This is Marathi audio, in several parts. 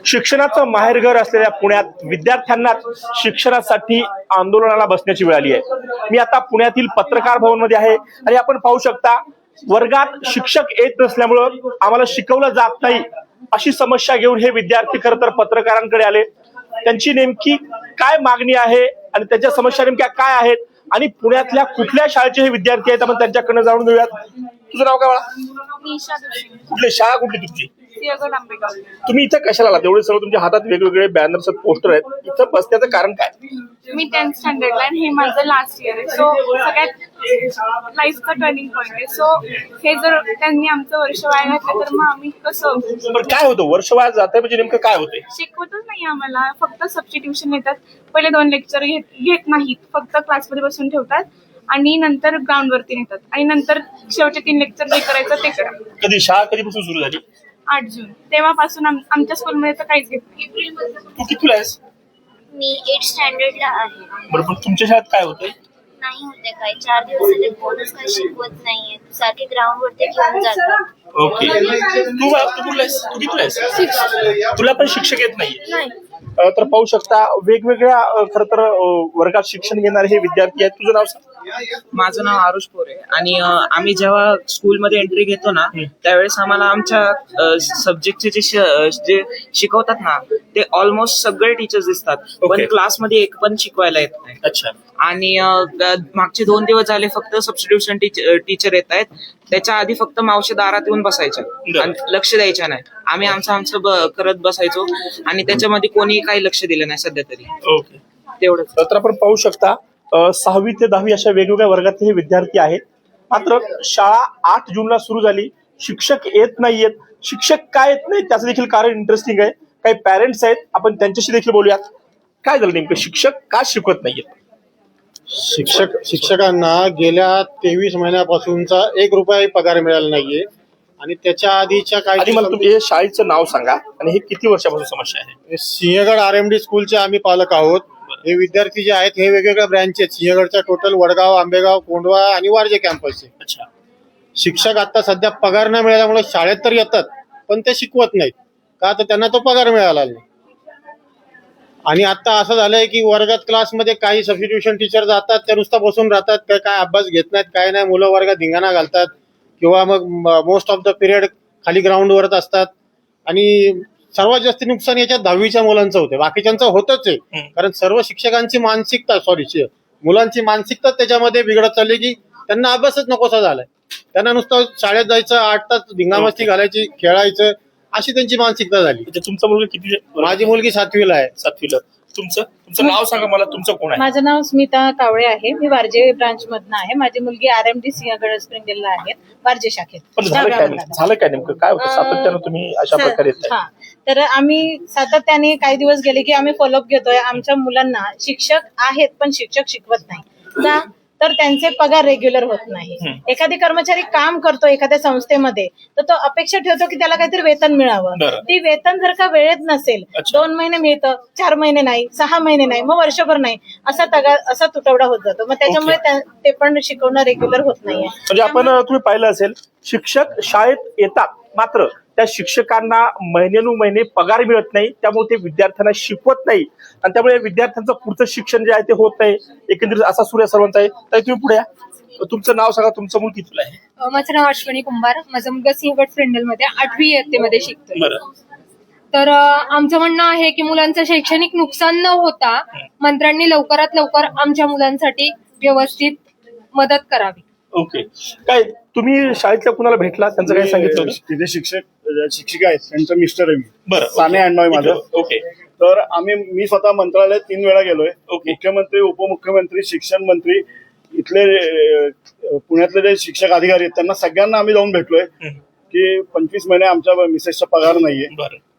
शिक्षणाचं माहेरघर असलेल्या पुण्यात विद्यार्थ्यांना शिक्षणासाठी आंदोलनाला बसण्याची वेळ आली आहे। मी आता पुण्यातील पत्रकार भवन मध्ये आहे आणि आपण पाहू शकता वर्गात शिक्षक येत नसल्यामुळं आम्हाला शिकवलं जात नाही अशी समस्या घेऊन हे विद्यार्थी खरं तर पत्रकारांकडे आले। त्यांची नेमकी काय मागणी आहे आणि त्यांच्या समस्या नेमक्या काय आहेत आणि पुण्यातल्या कुठल्या शाळेचे हे विद्यार्थी आहेत आपण त्यांच्याकडनं जाणून घेऊयात। तुझं नाव काय बाळा? कुठली शाळा कुठली तुमची? तुम्ही इथं कशाला आलात? एवढे सगळं तुमच्या हातात वेगवेगळे बॅनर्स पोस्टर आहेत, इथं बसण्याचं कारण काय? मी 10th स्टँडर्डला आणि हे माझं लास्ट इयर आहे। सो सगळ्यात लाईफचा टर्निंग पॉईंट आहे। सो हे जर त्यांनी आमचं वर्ष वाया घातलं तर मग आम्ही कसं? बरं काय होतं वर्ष वाया जातंय म्हणजे नेमकं काय होतंय? शिकवतच नाही आम्हाला, फक्त सबस्टिट्यूशन येतात। पहिले 2 लेक्चर घेत नाहीत, फक्त क्लासमध्ये बसून ठेवतात आणि नंतर ग्राउंड वरती नेतात आणि नंतर शेवटचे 3 लेक्चर जे करायचं ते करा। कधी शाळा कधीपासून सुरू झाली? 8 जून तेव्हापासून आमच्या स्कूलमध्ये तर काहीच घेत नाही। तू कितीला आहेस? मी 8th स्टँडर्डला आहे। बरं पण तुमच्या शाळेत काय होतंय? नाही होते काय, 4 दिवस झाले कोणच काही शिकवत नाहीये, सारखे ग्राउंड वरती घेऊन जातात। ओके, तू कुठला आहेस? तू कितीला आहेस? तुला पण शिक्षक येत नाहीये? तर पाहू शकता वेगवेगळ्या खरं तर वर्गात शिक्षण घेणारे हे विद्यार्थी आहेत। तुझं नाव सांग? माझं नाव आरुष पोरे आणि आम्ही जेव्हा स्कूलमध्ये एंट्री घेतो ना त्यावेळेस आम्हाला आमच्या सब्जेक्टचे जे शिकवतात ना ते ऑलमोस्ट सगळे टीचर्स दिसतात, पण क्लासमध्ये एक पण शिकवायला येत नाही। अच्छा, आणि मागचे 2 दिवस झाले फक्त सबस्टिट्यूशन टीचर येत आहेत, त्याच्या आधी फक्त मावशी दारात येऊन बसायच्या आणि लक्ष द्यायच्या नाही। आम्ही आमचं करत बसायचो आणि त्याच्यामध्ये कोणी काही लक्ष दिलं नाही सध्या तरी। ओके, तेवढंच। तर आपण पाहू शकता 6वी ते 10वी अशा वेगवेगळ्या वर्गातले हे विद्यार्थी आहेत। मात्र शाळा 8 जूनला सुरू झाली, शिक्षक येत नाहीयेत। शिक्षक काय येत नाही त्याचं देखील कारण इंटरेस्टिंग आहे। काही पॅरेंट्स आहेत, आपण त्यांच्याशी देखील बोलूयात। काय झालं नेमकं, शिक्षक का शिकवत नाहीयेत? शिक्षकांना गेल्या 23 महिन्यापासूनचा 1 रुपया पगार मिळाला नाहीये आणि त्याच्या आधीच्या आणि मला तुम्ही हे शाळेचं नाव सांगा आणि हे किती वर्षापासून समस्या आहे? सिंहगड RMD स्कूलचे आम्ही पालक आहोत। हे विद्यार्थी जे आहेत हे वेगवेगळ्या ब्रँच आहेत, सिंहगडच्या टोटल वडगाव, आंबेगाव, कोंढवा आणि वारजे कॅम्पसचे। अच्छा, शिक्षक आता सध्या पगार न मिळाल्यामुळे शाळेत तर येतात पण ते शिकवत नाहीत का, तर त्यांना तो पगार मिळाला नाही। आणि आता असं झालंय की वर्गात क्लासमध्ये काही सबस्टिट्यूशन टीचर जातात, ते नुसतं बसून राहतात, ते काय अभ्यास घेत नाहीत, काय नाही, मुलं वर्गात धिंगाणा घालतात किंवा मग मोस्ट ऑफ द पिरियड खाली ग्राउंडवरच असतात। आणि सर्वात जास्त नुकसान याच्यात 10वीच्या मुलांचं होतं, बाकीच्यांचं होतच आहे, कारण सर्व शिक्षकांची मानसिकता मुलांची मानसिकता त्याच्यामध्ये बिघडत चालली की त्यांना अभ्यासच नकोसा झालाय। त्यांना नुसतं शाळेत जायचं, 8 तास धिंगामस्ती घालायची, खेळायचं, अशी त्यांची मानसिकता झाली। तुमचा मुलगा किती? माझी मुलगी 7वीला आहे। 7वीला। तुमचं नाव सांगा मला, तुमचं कोण आहे? माझं नाव स्मिता कावळे आहे, मी वारजे ब्रांच मधनं आहे। माझी मुलगी RMD सिंहगड स्प्रिंगडेलला आहे, वारजे शाखेत। पण झालं काय नेमकं, काय होतं सातत्यानं तुम्ही अशा प्रकारे? तर आम्ही सातत्याने काही दिवस गेले की आम्ही फॉलोअप घेतोय। आमच्या मुलांना शिक्षक आहेत पण शिक्षक शिकवत नाही का, तर त्यांचे पगार रेग्युलर होत नाही। एखादी कर्मचारी काम करतो एखाद्या संस्थेमध्ये तर तो अपेक्षा ठेवतो की त्याला काहीतरी वेतन मिळावं, ती वेतन जर का वेळेत नसेल, 2 महिने मिळतं, 4 महिने नाही, 6 महिने नाही, मग वर्षभर नाही, असा तुटवडा होत जातो। मग त्याच्यामुळे ते पण शिकवणं रेग्युलर होत नाहीये। म्हणजे आपण तुम्ही पाहिलं असेल शिक्षक शाळेत येतात मात्र त्या शिक्षकांना महिने पगार मिळत नाही, त्यामुळे ते विद्यार्थ्यांना शिकवत नाही आणि त्यामुळे विद्यार्थ्यांचं पुढचं शिक्षण जे आहे ते होत नाही। एकंदरीत असा सूर्य सर्वांचा आहे। तर तुम्ही पुढे या, तुमचं नाव सांगा, तुमचं मूल कितीला आहे? माझं नाव अश्विनी कुंभार, माझा मुलगा सिंहगड स्प्रिंगडेल मध्ये 8वी इयत्तेमध्ये शिकतोय। तर आमचं म्हणणं आहे की मुलांचं शैक्षणिक नुकसान न होता मंत्र्यांनी लवकरात लवकर आमच्या मुलांसाठी व्यवस्थित मदत करावी। ओके, काय तुम्ही शाळेतल्या कुणाला भेटला, त्यांचं काय सांगितलं? तिथे शिक्षिका आहेत, त्यांचं मिस्टर आहे मी। बरं, साने अण्णावय माझं। ओके, तर मी स्वतः मंत्रालयात 3 वेळा गेलोय। मुख्यमंत्री, उपमुख्यमंत्री, शिक्षण मंत्री, इथले पुण्यातले जे शिक्षक अधिकारी आहेत त्यांना सगळ्यांना आम्ही जाऊन भेटलोय की 25 महिने आमच्या मिसेसचा पगार नाहीये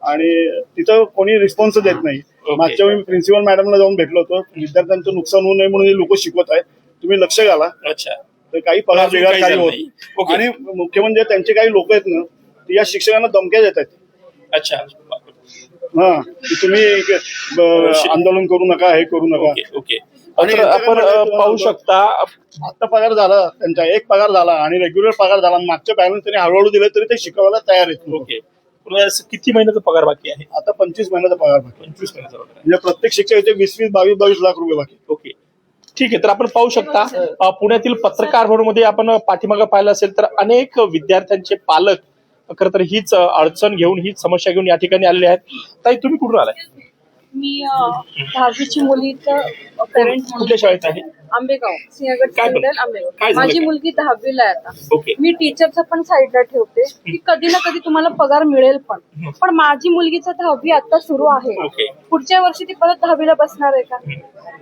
आणि तिथं कोणी रिस्पॉन्स देत नाही। मागच्या वेळी प्रिन्सिपल मॅडमला जाऊन भेटलो होतो, विद्यार्थ्यांचं नुकसान होऊ नये म्हणून हे लोक शिकवत आहेत, तुम्ही लक्ष घाला। अच्छा, तर काही पगार बिगार काही होत। आणि मुख्य म्हणजे त्यांचे काही लोक आहेत ना, या शिक्षकांना धमक्या देत आहेत। अच्छा, की तुम्ही आंदोलन करू नका, हे करू नका। ओके, आणि आपण पाहू शकता आता पगार झाला त्यांचा, 1 पगार झाला आणि रेग्युलर पगार झाला। मागच्या पॅरेंट्स त्यांनी हळूहळू दिले तरी ते शिकवायला तयार आहेत। ओके, किती महिन्याचा पगार बाकी आहे? आता 25 महिन्याचा पगार बाकी 25 महिन्याचा पगार आहे. म्हणजे प्रत्येक शिक्षकाचे 20-20, 22-22 लाख रुपये बाकी. ओके, ठीक आहे. तर आपण पाहू शकता पुण्यातील पत्रकार भवनमध्ये आपण पाठीमागं पाहिलं असेल तर अनेक विद्यार्थ्यांचे पालक खरं तर हीच अडचण घेऊन, हीच समस्या घेऊन या ठिकाणी आलेले आहेत. ताई, तुम्ही कुठून आलाय? मी 10वीची मुलीचं पेरेंट कुठल्या शाळेत आहे? आंबेगाव, सिंहगड काय सेंट्रल काय आंबेगाव. झालं माझी काय? मुलगी 10वीला आहे आता. ओके. मी टीचरचं पण साईडला ठेवते की कधी ना कधी तुम्हाला पगार मिळेल पण माझी मुलगीचं 10वी आता सुरू आहे. ओके. पुढच्या वर्षी ती परत 10वीला बसणार आहे का?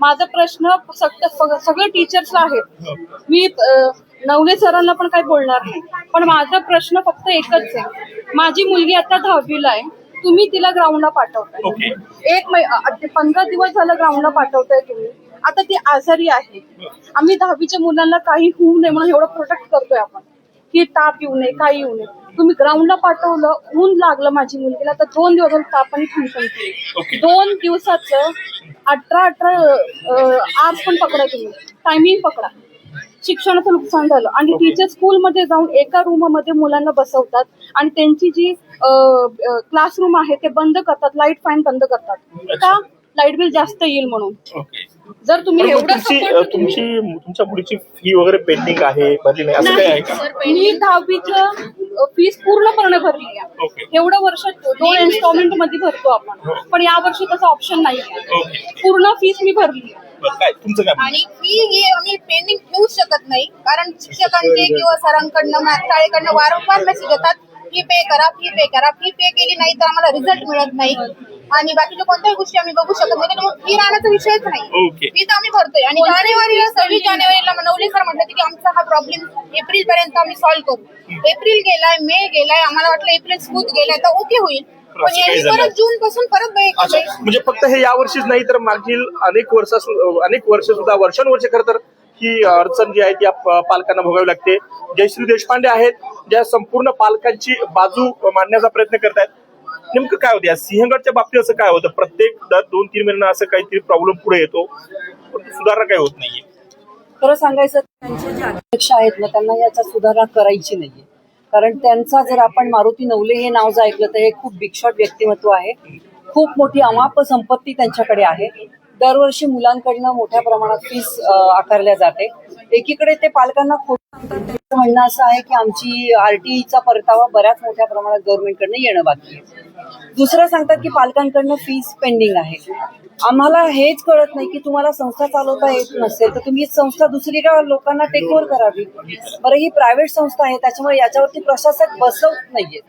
माझा प्रश्न सगळे टीचर्सला आहेत. मी नवले सरांना पण काही बोलणार नाही, पण माझा प्रश्न फक्त एकच आहे. माझी मुलगी आता 10वीला आहे, तुम्ही तिला ग्राउंडला पाठवताय. ओके. 15 दिवस झालं ग्राउंडला पाठवताय तुम्ही. आता ती आजारी आहे. आम्ही 10वीच्या मुलांना काही होऊ नये म्हणून एवढं प्रोटेक्ट करतोय आपण की ताप येऊ नये, काही येऊ नये. तुम्ही ग्राउंडला पाठवलं, ऊन लागलं माझी मुलगीला, तर 2 दिवस ताप आणि खणखणते. 2 दिवसाचं 18 आवर्स पण पकडा, तुम्ही टायमिंग पकडा. शिक्षणाचं नुकसान झालं. आणि टीचर स्कूलमध्ये जाऊन एका रूम मध्ये मुलांना बसवतात आणि त्यांची जी क्लासरूम आहे ते बंद करतात, लाईट फॅन बंद करतात. का? लाईट बिल जास्त येईल म्हणून. ओके. जर तुम्ही एवढं तुमच्या मुलीची फी वगैरे पेंडिंग आहे, भरली नाही असं काय आहे का? मी 10वीचं फीस पूर्णपणे भरली आहे. ओके. एवढं वर्ष 2 इन्स्टॉलमेंट मध्ये भरतो आपण, पण या वर्षी तसं ऑप्शन नाही. ओके. पूर्ण फीस मी भरली आहे. काय तुमचं काय? आणि फी ही आम्ही पेंडिंग ठेवू शकत नाही, कारण शिक्षकांचे किंवा सरांकडनं शाळेकडनं वारंवार मेसेज येतात, फी पे करा, फी पे करा. फी पे केली नाही तर आम्हाला रिझल्ट मिळत नाही आणि बाकीच्या कोणत्याही गोष्टी आम्ही बघू शकत नाही. त्यामुळे फी राहण्याचा विषयच नाही. ओके. फी तर आम्ही भरतोय. आणि जानेवारीला 26 जानेवारीला नवले सर म्हटलं की आमचा हा प्रॉब्लेम एप्रिल पर्यंत आम्ही सॉल्व्ह करू. एप्रिल गेलाय, मे गेलाय, आम्हाला वाटलं एप्रिल स्कूल गेलाय तर ओके होईल, पण यांनी परत जून पासून परत अच्छा, म्हणजे फक्त हे या वर्षीच नाही तर मागील अनेक वर्ष सुद्धा वर्षानुवर्षे खरं तर ही अडचण जी आहे ती पालकांना भोगावी लागते. जयश्री देशपांडे आहेत, ज्या संपूर्ण पालकांची बाजू मांडण्याचा प्रयत्न करतायत. नेमकं काय होतं या सिंहगडच्या बाबतीत? असं काय होतं, प्रत्येक 2-3 महिन्यांना असं काहीतरी प्रॉब्लेम पुढे येतो, पण सुधारणा काही होत नाहीये? खरं सांगायचं, त्यांचे जे अध्यक्ष आहेत ना, त्यांना याचा सुधारणा करायची नाहीये. कारण त्यांचा जर आपण मारुती नवले हे नाव जर ऐकलं तर हे खूप बिगशॉट व्यक्तिमत्व आहे. खूप मोठी अमाप संपत्ती त्यांच्याकडे आहे. दरवर्षी मुलांकडनं मोठ्या प्रमाणात फीस आकारल्या जाते. एकीकडे ते पालकांना खोटं सांगतात. त्यांचं म्हणणं असं आहे की आमची RTEचा परतावा बऱ्याच मोठ्या प्रमाणात गव्हर्नमेंटकडनं येणं बाकी आहे. दुसरं सांगतात की पालकांकडनं फीस पेंडिंग आहे. आम्हाला हेच कळत नाही की तुम्हाला संस्था चालवता येत नसेल तर तुम्ही संस्था दुसरीकडे लोकांना टेक ओव्हर करावी. बरं, ही प्रायव्हेट संस्था आहे, त्याच्यामुळे याच्यावरती प्रशासक बसवत नाहीये.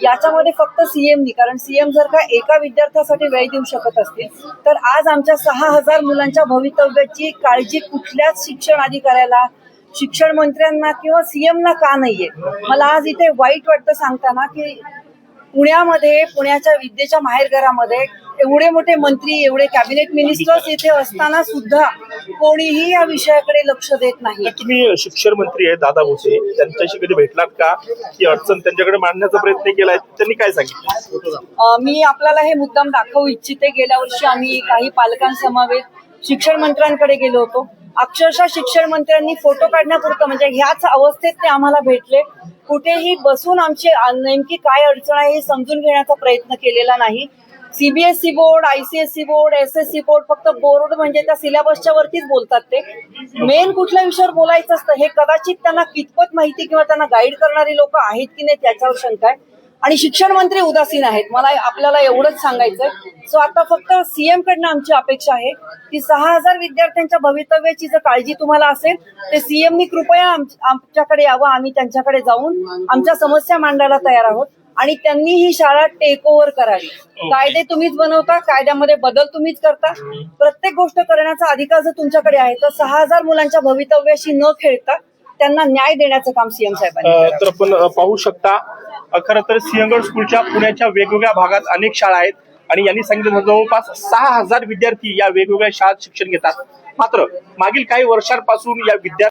याच्यामध्ये फक्त सीएमनी, कारण सीएम जर का एका विद्यार्थ्यासाठी वेळ देऊ शकत असतील तर आज आमच्या 6000 मुलांच्या भवितव्याची काळजी कुठल्याच शिक्षण अधिकाऱ्याला, शिक्षण मंत्र्यांना किंवा सीएमला का नाहीये? मला आज इथे वाईट वाटतं सांगताना की पुण्याच्या विद्येच्या माहेरघरामध्ये एवढे मोठे मंत्री, एवढे कॅबिनेट मिनिस्टर्स इथे असताना सुद्धा कोणीही या विषयाकडे लक्ष देत नाही. तुम्ही शिक्षण मंत्री आहेत दादा भुसे, त्यांच्याशी कधी भेटलात का? ही अडचण त्यांच्याकडे मांडण्याचा प्रयत्न केलाय, त्यांनी काय सांगितलं? मी आपल्याला हे मुद्दाम दाखवू इच्छिते. गेल्या वर्षी आम्ही काही पालकांसमवेत शिक्षण मंत्र्यांकडे गेलो होतो. अक्षरशः शिक्षण मंत्र्यांनी फोटो काढण्यापुरतं, म्हणजे ह्याच अवस्थेत ते आम्हाला भेटले. कुठेही बसून आमची नेमकी काय अडचण आहे हे समजून घेण्याचा प्रयत्न केलेला नाही. CBSE board, ICSE board, SSE board फक्त बोर्ड म्हणजे त्या सिलेबसच्या वरतीच बोलतात. ते मेन कुठल्या विषयावर बोलायचं असतं हे कदाचित त्यांना कितपत माहिती किंवा त्यांना गाईड करणारी लोक आहेत की नाही त्याच्यावर शंका आहे. आणि शिक्षण मंत्री उदासीन आहेत, मला आपल्याला एवढंच सांगायचंय. सो आता फक्त सीएम कडनं आमची अपेक्षा आहे की 6000 विद्यार्थ्यांच्या भवितव्याची जर काळजी तुम्हाला असेल तर सीएमनी कृपया आमच्याकडे यावं. आम्ही त्यांच्याकडे जाऊन आमच्या समस्या मांडायला तयार आहोत आणि त्यांनी ही शाळा टेक ओव्हर करावी. कायदे तुम्हीच बनवता, कायद्यामध्ये बदल तुम्हीच करता. प्रत्येक गोष्ट करण्याचा अधिकार जर तुमच्याकडे आहे तर 6000 मुलांच्या भवितव्याशी न खेळता त्यांना न्याय देण्याचं काम सीएम साहेबांनी. तर आपण पाहू शकता, खरं तर सिंहगड स्कूलच्या पुण्याच्या वेगवेगळ्या भागात अनेक शाळा आहेत आणि यांनी सांगितलं जवळपास 6000 विद्यार्थी या वेगवेगळ्या शाळेत शिक्षण घेतात. मात्र मागील काही वर्षांपासून या विद्यार्थी